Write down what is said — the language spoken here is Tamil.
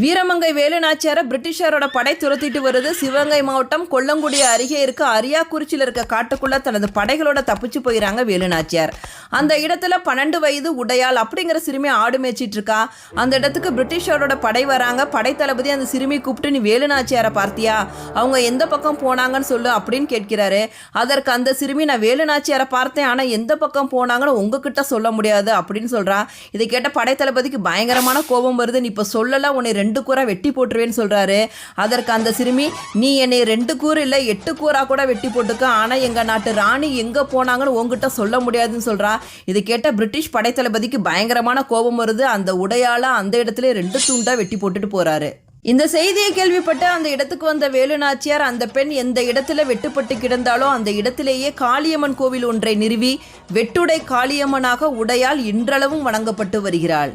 வீரமங்கை வேலுநாச்சியாரை பிரிட்டிஷாரோட படை துரத்திட்டு வருது. சிவகங்கை மாவட்டம் கொல்லங்குடி அருகே இருக்க அரியாக்குறிச்சியில் இருக்க காட்டுக்குள்ள தனது படைகளோட தப்பிச்சு போயிறாங்க வேலுநாச்சியார். அந்த இடத்துல 12 வயது உடையாள் அப்படிங்கிற சிறுமி ஆடு மேய்ச்சிட்டு இருக்கா. அந்த இடத்துக்கு பிரிட்டிஷாரோட படை வராங்க. படை தளபதி அந்த சிறுமி கூப்பிட்டு, நீ வேலுநாச்சியாரை பார்த்தியா, அவங்க எந்த பக்கம் போனாங்கன்னு சொல்லு அப்படின்னு கேட்கிறாரு. அதற்கு அந்த சிறுமி, நான் வேலுநாச்சியாரை பார்த்தேன், ஆனா எந்த பக்கம் போனாங்கன்னு உங்ககிட்ட சொல்ல முடியாது அப்படின்னு சொல்றா. இதை கேட்ட படை தளபதிக்கு பயங்கரமான கோபம் வருது. நீ இப்ப சொல்லல, உன்னை 2 கூரா வெட்டி போட்டுருவேன்னு சொல்றாரு. அதற்கு அந்த சிறுமி, நீ என்னை 2 கூறு இல்லை 8 கூரா கூட வெட்டி போட்டுக்க, ஆனா எங்க நாட்டு ராணி எங்க போனாங்கன்னு உங்ககிட்ட சொல்ல முடியாதுன்னு சொல்றா. இது கேட்ட பிரிட்டிஷ் படைத்தளபதிக்கு பயங்கரமான கோபம் வருது. அந்த உடையால அந்த இடத்துல 2 துண்டா வெட்டி போட்டுட்டு போறாரு. இந்த செய்தியை கேள்விப்பட்டு அந்த இடத்துக்கு வந்த வேலுநாச்சியார், அந்த பெண் எந்த இடத்துல வெட்டுப்பட்டு கிடந்தாலோ அந்த இடத்திலேயே காளியம்மன் கோவில் ஒன்றை நிறுவி வெட்டுடை காளியம்மனாக உடையால் இன்றளவும் வணங்கப்பட்டு வருகிறாள்.